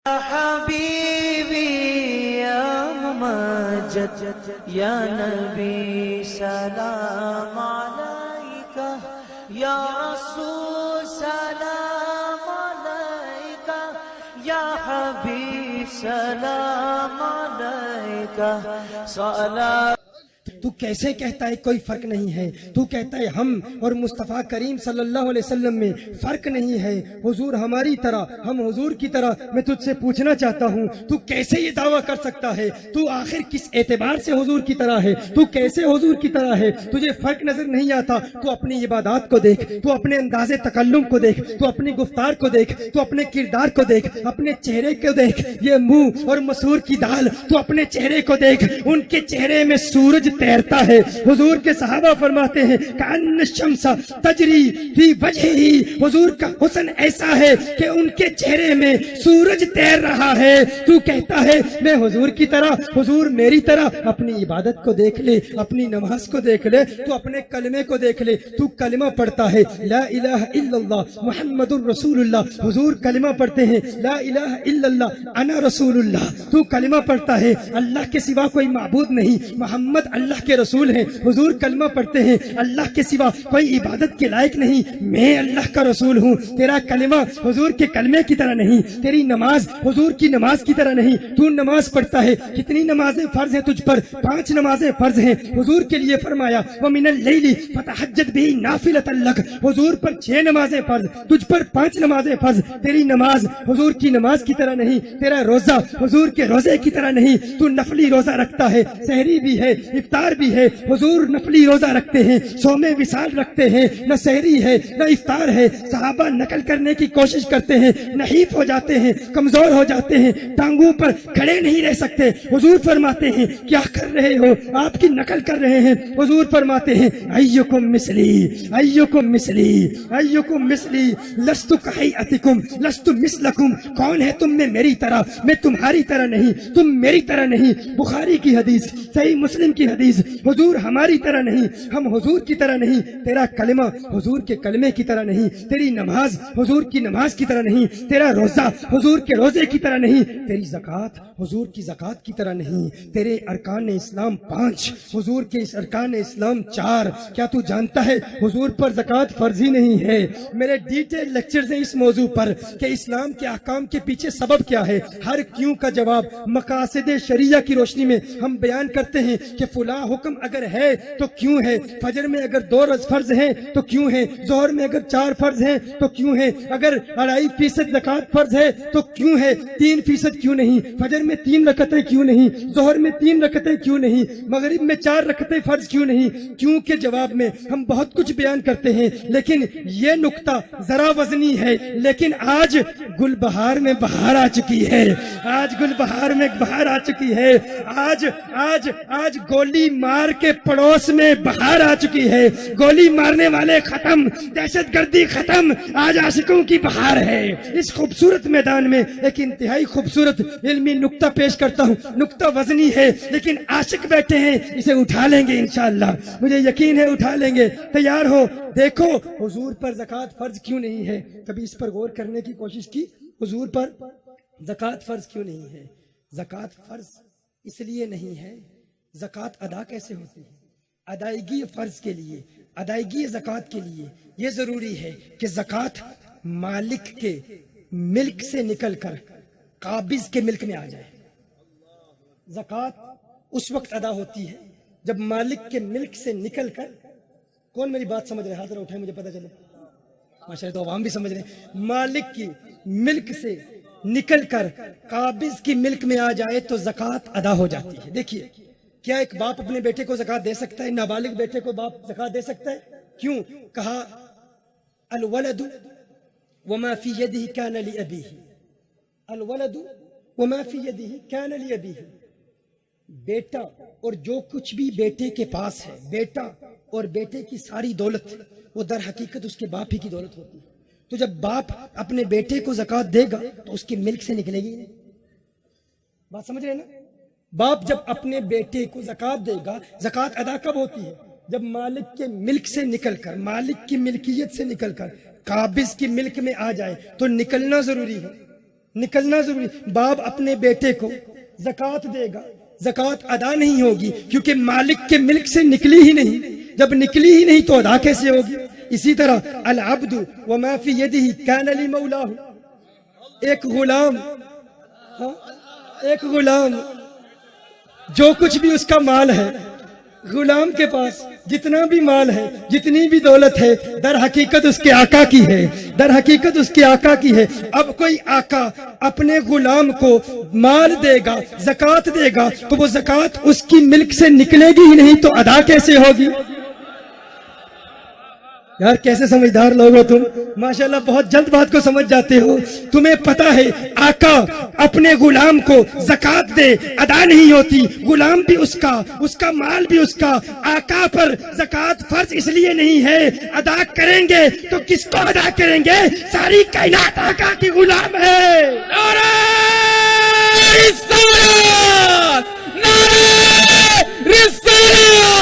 हबीबी या मुमज्जद या नबी सलाम अलैका या रसूल सलाम अलैका या हबीब सलाम अलैका सलाम। तू कैसे कहता है कोई फर्क नहीं है? तू कहता है हम और मुस्तफ़ा करीम सल्लल्लाहु अलैहि वसल्लम में फर्क नहीं है, हुजूर हमारी तरह, हम हुजूर की तरह। मैं तुझसे पूछना चाहता हूँ, तू कैसे ये दावा कर सकता है? तू आखिर किस एतबार से हुजूर की तरह है? तू कैसे हुजूर की तरह है? तुझे फर्क नजर नहीं आता? तू अपनी इबादत को देख, तू अपने अंदाजे तकल्लुम को देख, तू अपनी गुफ्तार को देख, तू अपने किरदार को देख, अपने चेहरे को देख। ये मुंह और मसूर की दाल, तू अपने चेहरे को देख, उनके चेहरे में सूरज तैरता है। हुजूर के सहाबा फरमाते हैं कान शम्सा तजरी फी वजही, हुजूर का हुस्न ऐसा है कि उनके चेहरे में सूरज तैर रहा है। तू कहता है मैं हुजूर की तरह, हुजूर मेरी तरह। अपनी इबादत को देख ले, अपनी नमाज को देख ले, तू अपने कलमे को देख ले। तू कलमा पढ़ता है ला इलाहा इल्लल्लाह मुहम्मदुर रसूलुल्लाह, हुजूर कलमा पढ़ते हैं ला इलाहा इल्लल्लाह अना रसूलुल्लाह। तू कलमा पढ़ता है अल्लाह के सिवा कोई माबूद नहीं, मोहम्मद अल्लाह के रसूल हैं। हुजूर कलमा पढ़ते हैं अल्लाह के सिवा कोई इबादत के लायक नहीं, मैं अल्लाह का रसूल हूँ। तेरा कलमा हुजूर के कलमे की तरह नहीं, तेरी नमाज हुजूर की नमाज की तरह नहीं। तू नमाज पढ़ता है, कितनी नमाजें फर्ज हैं तुझ पर? 5 नमाजें फर्ज हैं। हुजूर के लिए फरमाया व मिनल लैली फतहज्जद बिही नाफिलतन लक, हुजूर पर 6 नमाजें फर्ज, तुझ पर 5 नमाजें फर्ज। तेरी नमाज हुजूर की नमाज की तरह नहीं, तेरा रोजा हुजूर के रोजे की तरह नहीं। तू नफली रोजा रखता है, सहरी भी है, इफ्तार भी है। हुजूर नफली रोजा रखते हैं, सोमे विसाल रखते हैं, न सहरी है न इफ्तार है। सहाबा नकल करने की कोशिश करते हैं, नहीफ हो जाते हैं, कमजोर हो जाते हैं, टांगों पर खड़े नहीं रह सकते। हुजूर फरमाते हैं क्या कर रहे हो? आपकी नकल कर रहे हैं। हुजूर फरमाते हैं अय्युकुम मिसली अय्युकुम मिसली अय्युकुम मिसली लस्तु कहैअतिकुम लस्तु मिसलकुम, कौन है तुम में मेरी तरह? मैं तुम्हारी तरह नहीं, तुम मेरी तरह नहीं। बुखारी की हदीस, सही मुस्लिम की हदीस। हुजूर हमारी तरह नहीं, हम हुजूर की तरह नहीं। तेरा कलमा हुजूर के कलमे की तरह नहीं, तेरी नमाज हुजूर की नमाज की तरह नहीं, तेरा रोजा हुजूर के रोजे की तरह नहीं, तेरी ज़कात हुजूर की ज़कात की तरह नहीं, तेरे अरकान इस्लाम 5 हुजूर के इस अरकान इस्लाम 4। क्या तू जानता है हुजूर पर ज़कात फर्ज ही नहीं है? मेरे डिटेल लेक्चर्स हैं इस मौजू पर कि इस्लाम के अहकाम के पीछे सबब क्या है। हर क्यों का जवाब मकासद शरिया की रोशनी में हम बयान करते हैं कि फुला हुक्म अगर है तो क्यों है? फजर में अगर 2 फर्ज हैं तो क्यों है? जोहर में अगर 4 फर्ज हैं तो क्यों है? अगर 2.5% ज़कात फर्ज है तो क्यों है? 3% क्यों नहीं? फजर में 3 रकतें क्यों नहीं? जोहर में 3 रकतें क्यों नहीं? मगरिब में 4 रकतें फर्ज क्यों नहीं? क्यों के जवाब में हम बहुत कुछ बयान करते हैं, लेकिन ये नुक्ता जरा वजनी है। लेकिन आज गुलबहार में बहार आ चुकी है, आज गुलबहार में बहार आ चुकी है। आज आज आज गोली मार के पड़ोस में बहार आ चुकी है। गोली मारने वाले खत्म, दहशतगर्दी खत्म, आज आशिकों की बहार है। इस खूबसूरत मैदान में एक इंतहाई खूबसूरत इल्मी नुक्ता पेश करता हूँ। नुक्ता वजनी है लेकिन आशिक बैठे हैं, इसे उठा लेंगे इंशाअल्लाह, मुझे यकीन है उठा लेंगे। तैयार हो? देखो हुजूर पर ज़कात फर्ज क्यों नहीं है? कभी इस पर गौर करने की कोशिश की? हुजूर पर ज़कात फर्ज क्यों नहीं है? ज़कात फर्ज इसलिए नहीं है, ज़कात अदा कैसे होती है? अदायगी फर्ज के लिए, अदायगी ज़कात के लिए यह जरूरी है कि ज़कात मालिक के मिल्क से निकलकर काबिज के मिल्क में आ जाए। ज़कात उस वक्त अदा होती है जब मालिक के मिल्क से निकलकर, कौन मेरी बात समझ रहे? हाथ जरा उठाए, मुझे पता चले। माशाअल्लाह, तो आवाम भी समझ रहे। मालिक की मिल्क से निकलकर काबिज की मिल्क में आ जाए तो ज़कात अदा हो जाती है। देखिए, क्या एक बाप अपने बेटे को ज़कात दे सकता है? नाबालिग बेटे को बाप ज़कात दे सकता है? क्यों? कहा अल वलदु वमा फी यदिही कान लि अबीही, अल वलदु वमा फी यदिही कान लि अबीही। बेटा और जो कुछ भी बेटे के पास है, बेटा और बेटे की सारी दौलत, वो दर हकीकत उसके बाप ही की दौलत होती है। तो जब बाप अपने बेटे को ज़कात देगा तो उसकी मिल्क से निकलेगी नहीं। बात समझ रहे ना? बाप जब अपने बेटे को ज़कात देगा, ज़कात अदा कब होती है? जब मालिक के मिल्क से निकलकर, मालिक की मिल्कियत से निकलकर काबिज की मिल्क में आ जाए तो निकलना जरूरी है। निकलना जरूरी। बाप अपने बेटे को ज़कात देगा, ज़कात अदा नहीं होगी क्योंकि मालिक के मिल्क से निकली ही नहीं। जब निकली ही नहीं तो अदा कैसे होगी? इसी तरह अल अब्दु व मा फी यदिही कान लि मौलाहु, एक गुलाम, हाँ, एक गुलाम जो कुछ भी उसका माल है, गुलाम के पास जितना भी माल है, जितनी भी दौलत है, दर हकीकत उसके आका की है, दर हकीकत उसके आका की है। अब कोई आका अपने गुलाम को माल देगा, ज़कात देगा, तो वो ज़कात उसकी मिल्क से निकलेगी ही नहीं तो अदा कैसे होगी? यार कैसे समझदार लोग हो तुम, माशाल्लाह बहुत जल्द बात को समझ जाते हो। तुम्हें पता है आका अपने गुलाम को ज़कात दे अदा नहीं होती, गुलाम भी उसका, उसका माल भी उसका। आका पर ज़कात फर्ज इसलिए नहीं है, अदा करेंगे तो किसको अदा करेंगे? सारी कायनात आका की गुलाम है। नारे रिसालत, नारे रिसालत।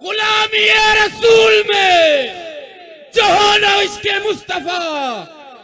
गुलामी रसूल में जो हो ना इसके मुस्तफा,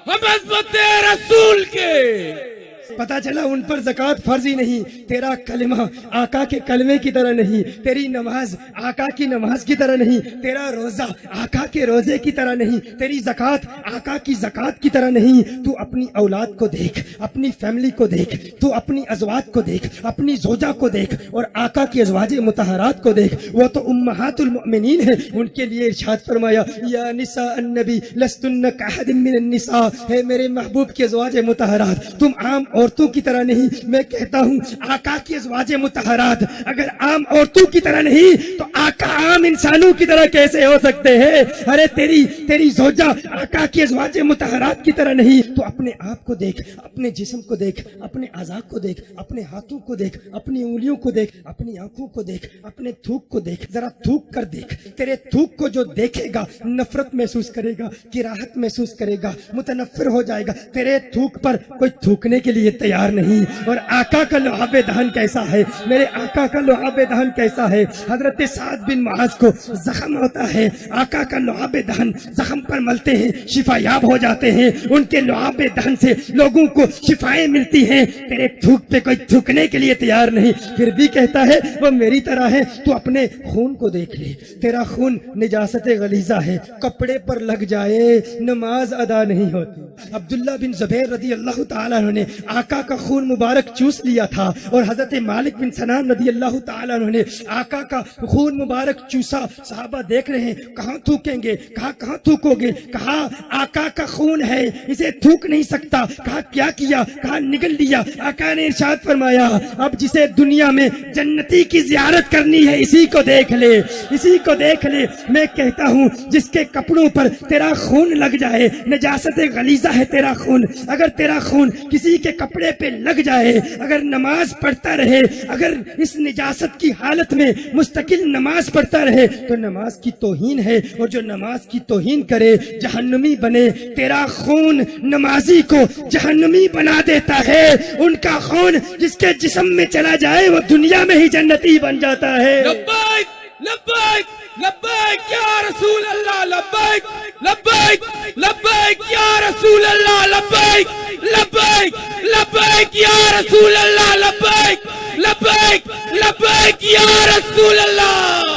हम अज़मत रसूल के। पता चला उन पर ज़कात फर्ज ही नहीं। तेरा कलमा आका के कलमे की तरह नहीं, तेरी नमाज आका की नमाज की तरह नहीं, तेरा रोजा आका के रोजे की तरह नहीं, तेरी ज़कात आका की ज़कात की तरह नहीं। तू अपनी औलाद को देख, अपनी फैमिली को देख, तू अपनी अज़वाज को देख, अपनी जोजा को देख और आका की अज़वाजे मुतहरात को देख। वो तो उम्महातुल मुमिनीन है। उनके लिए इरशाद फरमाया, या निसा अन्नबी लस्तुन्न कअहदिम मिनन निसा, है मेरे महबूब की अज़वाजे मुतहरात, तुम आम औरतों की तरह नहीं। मैं कहता हूँ आका की अज़वाजे मुतहरात अगर आम औरतों की तरह नहीं तो आका आम इंसानों की तरह कैसे हो सकते हैं? अरे तेरी जोजा आका की अज़वाजे मुतहरात की तरह नहीं। तो अपने आप को देख, अपने जिस्म को देख, अपने आज़ा को देख, अपने हाथों को देख, अपनी उंगलियों को देख, अपनी आंखों को देख, अपने थूक को देख, जरा थूक कर देख। तेरे थूक को जो देखेगा नफरत महसूस करेगा, किराहत महसूस करेगा, मुतनफ्फिर हो जाएगा। तेरे थूक पर कोई थूकने के लिए तैयार नहीं। और आका का लुआबे दहन कैसा है, मेरे आका का लुआबे दहन कैसा है? हजरत साद बिन मुआज को जख्म होता है, आका का लुआबे दहन जख्म पर मलते हैं, शिफायाब हो जाते हैं। उनके लुआबे दहन से लोगों को शिफाएं मिलती हैं। तेरे थूक पे कोई थूकने के लिए तैयार नहीं, फिर भी कहता है वो मेरी तरह है। तू अपने खून को देख ले, तेरा खून निजासत गलीजा है, कपड़े पर लग जाए नमाज अदा नहीं होती। अब्दुल्ला बिन जुबैर रदी अल्लाह तआला ने आका का खून मुबारक चूस लिया था और हजरत मालिक बिन सनान रदी अल्लाह तआला ने आका का खून मुबारक चूसा। साहबा देख रहे हैं कहाँ थूकेंगे, कहाँ थूकोगे? कहा आका का खून है, इसे थूक नहीं सकता। कहा क्या किया? कहा निगल लिया। आका ने इरशाद फरमाया, अब जिसे दुनिया में जन्नती की जियारत करनी है इसी को देख ले, इसी को देख ले। मैं कहता हूँ जिसके कपड़ों पर तेरा खून लग जाए, नजासत गलीजा है तेरा खून, अगर तेरा खून किसी के कपड़े पे लग जाए, अगर नमाज पढ़ता रहे, अगर इस निजासत की हालत में मुस्तकिल नमाज पढ़ता रहे तो नमाज की तौहीन है। और जो नमाज की तौहीन करे जहन्नमी बने। तेरा खून नमाजी को जहन्नमी बना देता है। उनका खून जिसके जिस्म में चला जाए वो दुनिया में ही जन्नती बन जाता है। लब्बैक लब्बैक लब्बैक या रसूल अल्लाह, लब्बैक लब्बैक लब्बैक या रसूल अल्लाह, लब्बैक लब्बैक लब्बैक या रसूल अल्लाह, लब्बैक लब्बैक लब्बैक या रसूल अल्लाह।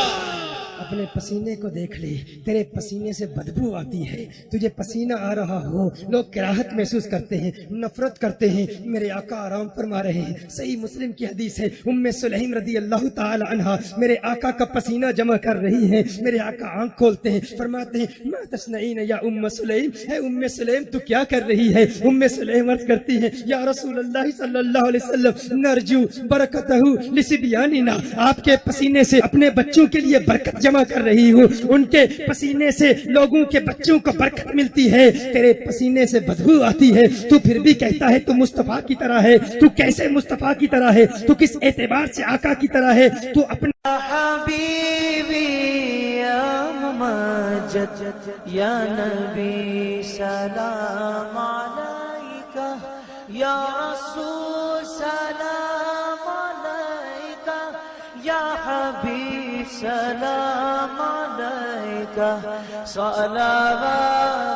अपने पसीने को देख ले, तेरे पसीने से बदबू आती है। तुझे पसीना आ रहा हो, लोग कराहत महसूस करते हैं, नफरत करते हैं। मेरे आका आराम फरमा रहे हैं। सही मुस्लिम की हदीस है, उम्मे सुलैम रदी अल्लाह ताला अन्हा मेरे आका का पसीना जमा कर रही हैं। मेरे आका आंख खोलते हैं, फरमाते हैं मा तस्नईन या उम्मे सुलैम, है उम्मे सुलैम तू क्या कर रही है? उम्मे सुलैम अर्ज करती है या रसूल अल्लाह सल्लल्लाहु अलैहि वसल्लम नरजू बरकतहु लिसिबियानिना, आपके पसीने से अपने बच्चों के लिए बरकत जमा कर रही हूँ। उनके पसीने से लोगों के बच्चों को बरकत मिलती है, तेरे पसीने से बदबू आती है। तू फिर भी कहता है तू मुस्तफा की तरह है। तू कैसे मुस्तफा की तरह है? तू किस एतबार से आका की तरह है? तू अपने हबीबी या मुमज्जद या नबी सलाम अलैका, या रसूल सलाम अलैका, या हबीब सलाम अलैका। सलावातुल्लाह